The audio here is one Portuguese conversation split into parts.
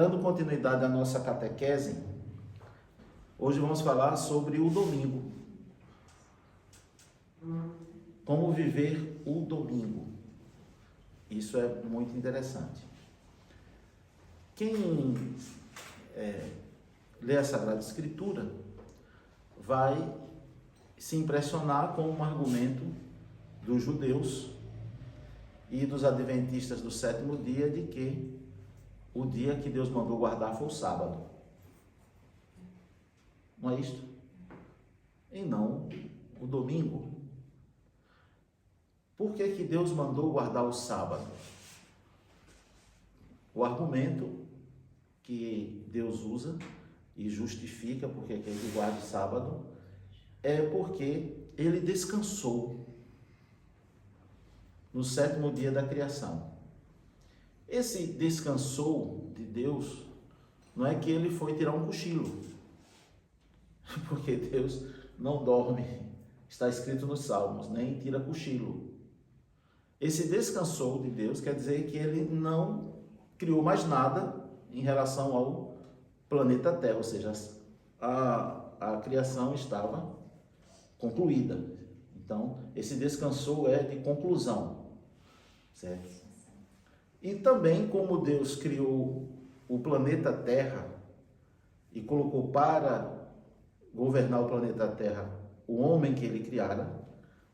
dando continuidade à nossa catequese, hoje vamos falar sobre o domingo. Como viver o domingo. Isso é muito interessante. Quem lê a Sagrada Escritura vai se impressionar com um argumento dos judeus e dos adventistas do sétimo dia de que o dia que Deus mandou guardar foi o sábado. Não é isto? E não o domingo. Por que que Deus mandou guardar o sábado? O argumento que Deus usa e justifica porque que ele guarda o sábado é porque ele descansou no sétimo dia da criação. Esse descansou de Deus não é que ele foi tirar um cochilo, porque Deus não dorme, está escrito nos Salmos, nem tira cochilo. Esse descansou de Deus quer dizer que ele não criou mais nada em relação ao planeta Terra, ou seja, a criação estava concluída. Então, esse descansou é de conclusão, certo? E também, como Deus criou o planeta Terra e colocou para governar o planeta Terra o homem que ele criara,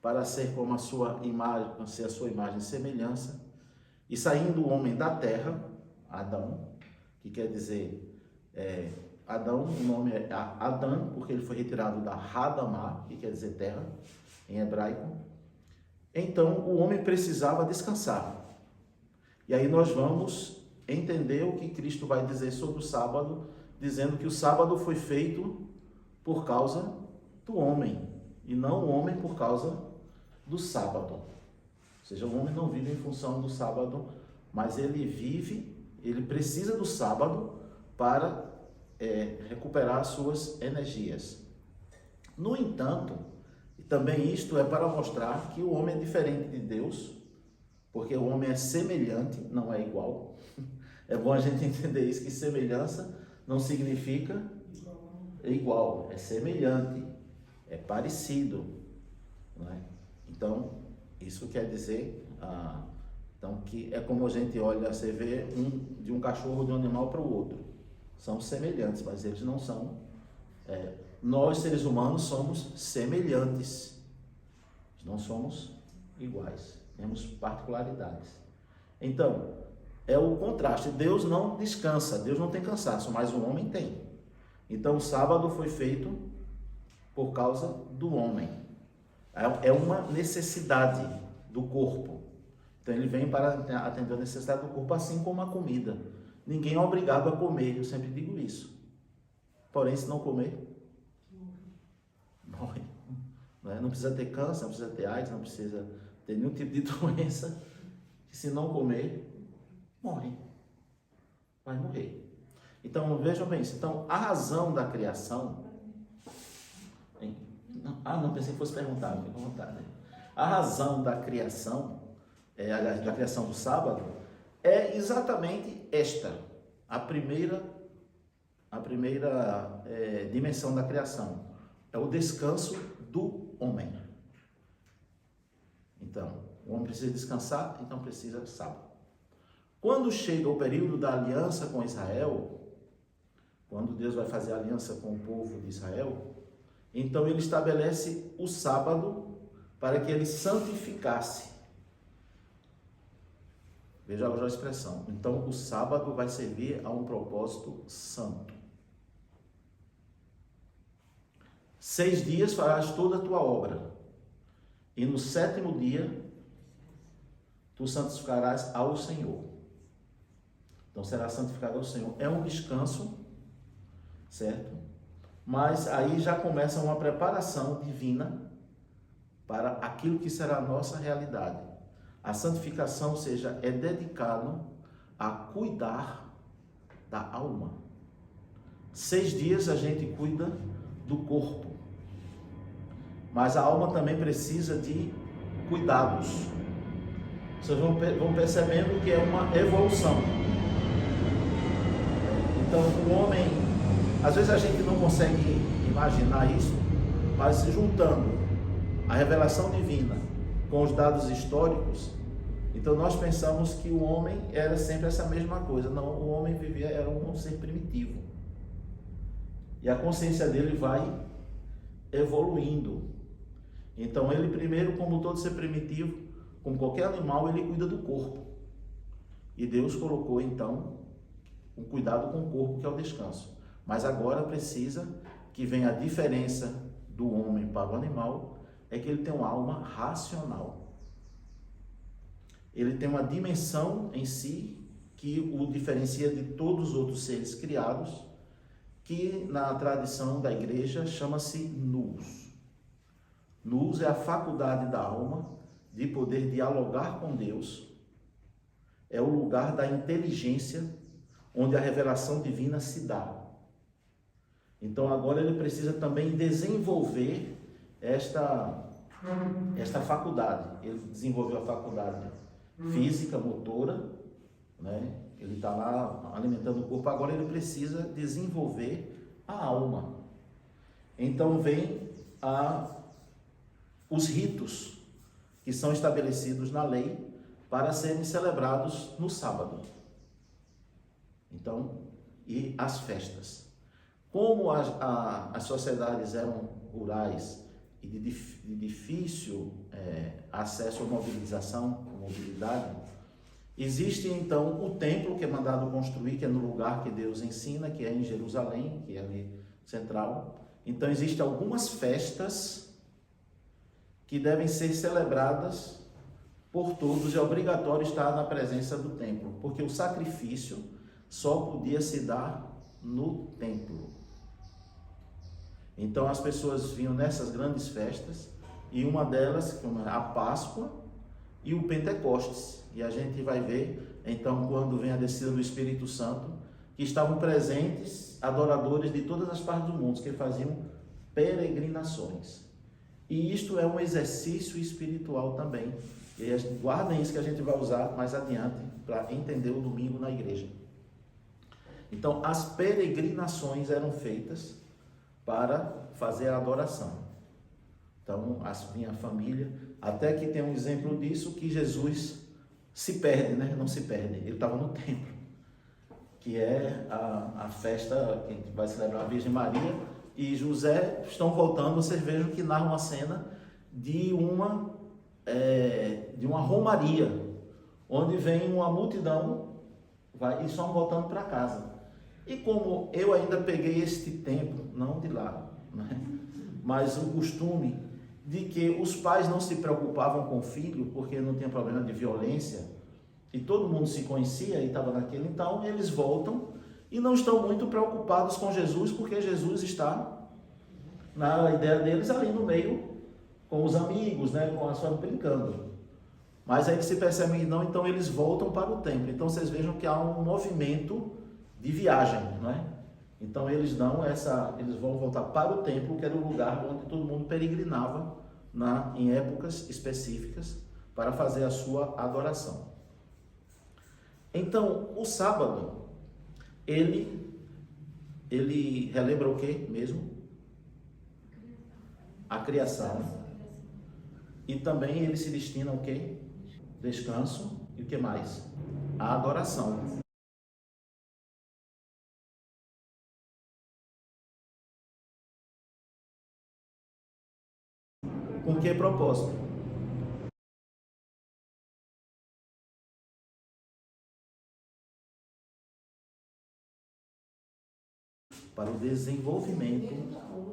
para ser como a sua imagem, ser a sua imagem e semelhança, e saindo o homem da terra, Adão, que quer dizer, Adão, o nome é Adão, porque ele foi retirado da Hadamá, que quer dizer terra, em hebraico. Então, o homem precisava descansar. E aí nós vamos entender o que Cristo vai dizer sobre o sábado, dizendo que o sábado foi feito por causa do homem, e não o homem por causa do sábado. Ou seja, o homem não vive em função do sábado, mas ele precisa do sábado para recuperar as suas energias. No entanto, e também isto é para mostrar que o homem é diferente de Deus, porque o homem é semelhante, não é igual. É bom a gente entender isso, que semelhança não significa igual, é semelhante, é parecido, não é? Então, isso quer dizer, então, que é como a gente olha, você vê de um cachorro, de um animal para o outro. São semelhantes, mas eles não são. Nós, seres humanos, somos semelhantes. Não somos iguais. Temos particularidades. Então, é o contraste. Deus não descansa, Deus não tem cansaço, mas o homem tem. Então, o sábado foi feito por causa do homem. É uma necessidade do corpo. Então ele vem para atender a necessidade do corpo, assim como a comida. Ninguém é obrigado a comer, eu sempre digo isso. Porém, se não comer, morre. Não precisa ter câncer, não precisa ter AIDS, não precisa ter nenhum tipo de doença. Que se não comer, morre. Vai morrer. Então, vejam bem isso. Então, a razão da criação... não, pensei que fosse perguntar, fica à vontade. A razão da criação, aliás, da criação do sábado, é exatamente esta, a primeira dimensão da criação, é o descanso do homem. Então, o homem precisa descansar, então precisa de sábado. Quando chega o período da aliança com Israel, quando Deus vai fazer aliança com o povo de Israel, então ele estabelece o sábado para que ele santificasse. Veja a expressão. Então o sábado vai servir a um propósito santo. 6 dias farás toda a tua obra, e no 7º dia tu santificarás ao Senhor. Então será santificado ao Senhor. É um descanso, certo? Mas aí já começa uma preparação divina para aquilo que será a nossa realidade. A santificação, ou seja, é dedicado a cuidar da alma. 6 dias a gente cuida do corpo, mas a alma também precisa de cuidados. Vocês vão percebendo que é uma evolução. Então o homem, às vezes a gente não consegue imaginar isso, mas juntando a revelação divina com os dados históricos, então nós pensamos que o homem era sempre essa mesma coisa. Não, o homem vivia, era um ser primitivo. E a consciência dele vai evoluindo. Então ele primeiro, como todo ser primitivo, como qualquer animal, ele cuida do corpo. E Deus colocou então um cuidado com o corpo, que é o descanso. Mas agora precisa que venha a diferença do homem para o animal, é que ele tem uma alma racional. Ele tem uma dimensão em si que o diferencia de todos os outros seres criados, que na tradição da igreja chama-se nous. Nous é a faculdade da alma de poder dialogar com Deus, é o lugar da inteligência onde a revelação divina se dá. Então agora ele precisa também desenvolver esta faculdade. Ele desenvolveu a faculdade física, motora, né? Ele está lá alimentando o corpo, agora ele precisa desenvolver a alma. Então vem os ritos que são estabelecidos na lei para serem celebrados no sábado. Então, e as festas. Como as sociedades eram rurais e de difícil acesso à mobilidade, existe então o templo que é mandado construir, que é no lugar que Deus ensina, que é em Jerusalém, que é ali central. Então existem algumas festas que devem ser celebradas por todos, é obrigatório estar na presença do templo, porque o sacrifício só podia se dar no templo. Então as pessoas vinham nessas grandes festas, e uma delas, como a Páscoa e o Pentecostes, e a gente vai ver então quando vem a descida do Espírito Santo, que estavam presentes adoradores de todas as partes do mundo, que faziam peregrinações. E isto é um exercício espiritual também. E guardem isso que a gente vai usar mais adiante para entender o domingo na igreja. Então, as peregrinações eram feitas para fazer a adoração. Então, minha família, até que tem um exemplo disso, que Jesus se perde, né? Não se perde, ele estava no templo, que é a festa que a gente vai celebrar a Virgem Maria, e José estão voltando. Vocês vejam que narra uma cena de uma romaria, onde vem uma multidão e estão voltando para casa. E como eu ainda peguei este tempo, não de lá, né? Mas o costume de que os pais não se preocupavam com o filho, porque não tinha problema de violência, e todo mundo se conhecia e estava naquele, então eles voltam e não estão muito preocupados com Jesus, porque Jesus está, na ideia deles, ali no meio, com os amigos, né, com a sua brincando. Mas aí eles se percebem que não, então eles voltam para o templo. Então vocês vejam que há um movimento de viagem, não é? Então eles vão voltar para o templo, que era o lugar onde todo mundo peregrinava em épocas específicas para fazer a sua adoração. Então, o sábado, ele relembra o que mesmo? A criação. E também ele se destina ao que? Descanso. E o que mais? A adoração. Com que propósito? Para o desenvolvimento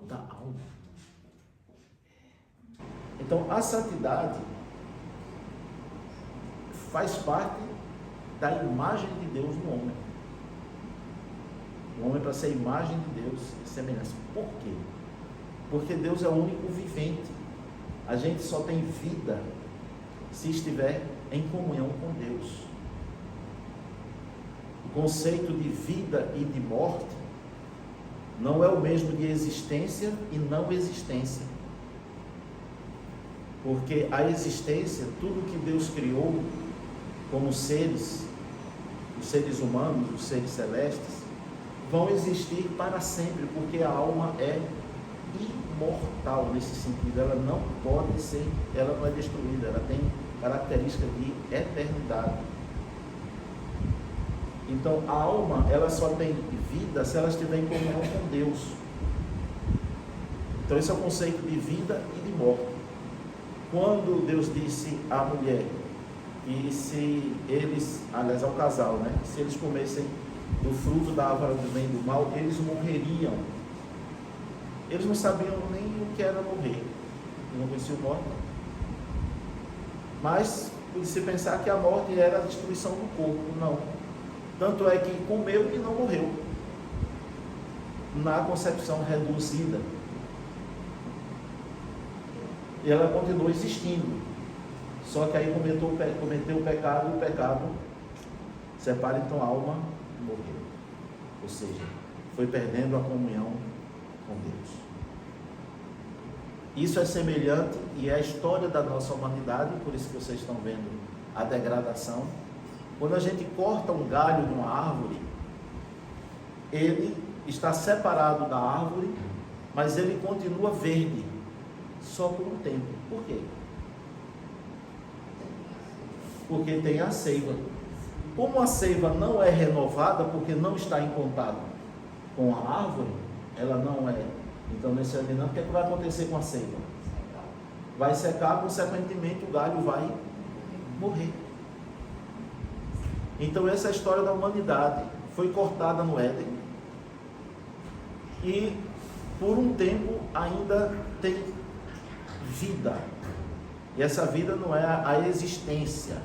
da alma. Então, a santidade faz parte da imagem de Deus no homem. O homem, para ser a imagem de Deus, é semelhança. Por quê? Porque Deus é o único vivente. A gente só tem vida se estiver em comunhão com Deus. O conceito de vida e de morte não é o mesmo de existência e não existência. Porque a existência, tudo que Deus criou como seres, os seres humanos, os seres celestes, vão existir para sempre, porque a alma é imortal nesse sentido. Ela não pode ser, ela não é destruída, ela tem característica de eternidade. Então a alma, ela só tem vida se ela estiver em comunhão com Deus. Então esse é o conceito de vida e de morte. Quando Deus disse à mulher que se eles, aliás ao casal, né, se eles comessem do fruto da árvore do bem e do mal, eles morreriam. Eles não sabiam nem o que era morrer, não conheciam morte. Mas se pensar que a morte era a destruição do corpo, não. Tanto é que comeu e não morreu, na concepção reduzida. E ela continuou existindo, só que aí cometeu o pecado, e o pecado separa então a alma e morreu. Ou seja, foi perdendo a comunhão com Deus. Isso é semelhante e é a história da nossa humanidade, por isso que vocês estão vendo a degradação. Quando a gente corta um galho de uma árvore, ele está separado da árvore, mas ele continua verde, só por um tempo. Por quê? Porque tem a seiva. Como a seiva não é renovada, porque não está em contato com a árvore, ela não é. Então, nesse ano, o que vai acontecer com a seiva? Vai secar, consequentemente o galho vai morrer. Então essa é a história da humanidade. Foi cortada no Éden e por um tempo ainda tem vida. E essa vida não é a existência,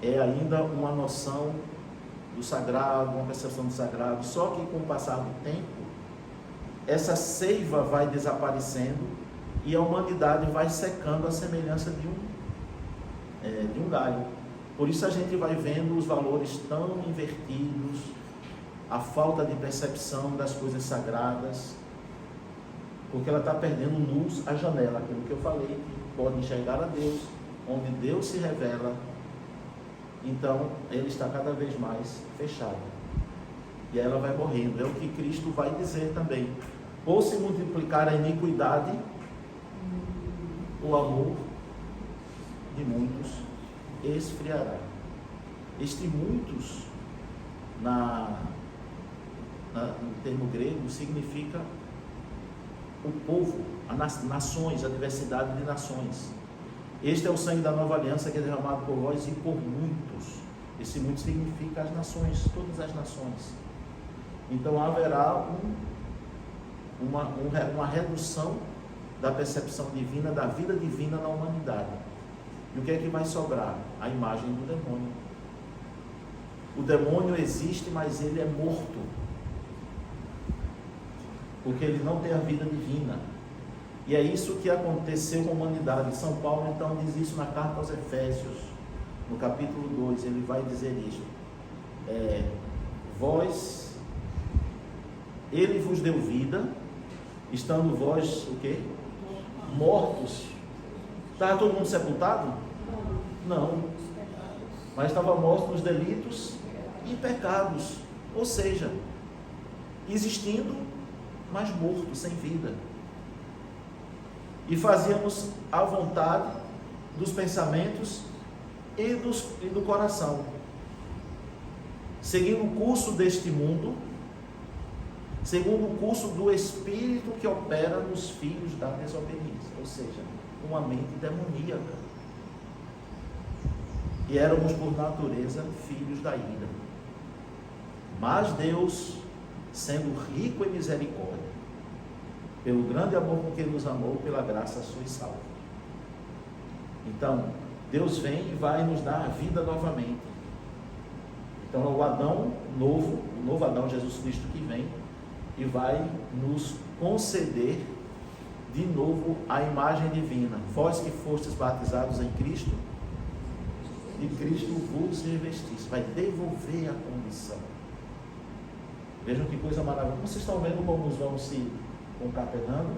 é ainda uma noção do sagrado, uma percepção do sagrado. Só que com o passar do tempo, essa seiva vai desaparecendo e a humanidade vai secando à semelhança de um galho. Por isso a gente vai vendo os valores tão invertidos, a falta de percepção das coisas sagradas, porque ela está perdendo luz à janela, aquilo que eu falei, que pode enxergar a Deus, onde Deus se revela. Então ele está cada vez mais fechado, e ela vai morrendo. É o que Cristo vai dizer também: ou se multiplicar a iniquidade, o amor de muitos esfriará. Este muitos, no termo grego, significa o povo, as nações, a diversidade de nações. Este é o sangue da nova aliança que é derramado por vós e por muitos. Esse muitos significa as nações, todas as nações. Então haverá uma redução da percepção divina, da vida divina na humanidade. E o que é que vai sobrar? A imagem do demônio. O demônio existe, mas ele é morto, porque ele não tem a vida divina. E é isso que aconteceu com a humanidade. São Paulo então diz isso na carta aos Efésios, no capítulo 2, ele vai dizer isto: ele vos deu vida, estando vós o quê? Mortos. Estava todo mundo sepultado? Não. Mas estava morto nos delitos e pecados. Ou seja, existindo, mas morto, sem vida. E fazíamos a vontade dos pensamentos e do coração, seguindo o curso deste mundo, segundo o curso do Espírito que opera nos filhos da desobediência, ou seja, uma mente demoníaca. E éramos por natureza filhos da ira. Mas Deus, sendo rico em misericórdia, pelo grande amor com que nos amou, pela graça sois salvos. Então, Deus vem e vai nos dar a vida novamente. Então é o Adão novo, o novo Adão, Jesus Cristo, que vem e vai nos conceder de novo a imagem divina. Vós que fostes batizados em Cristo, de Cristo vos revestisse. Vai devolver a condição. Vejam que coisa maravilhosa. Vocês estão vendo como os vão se concatenando?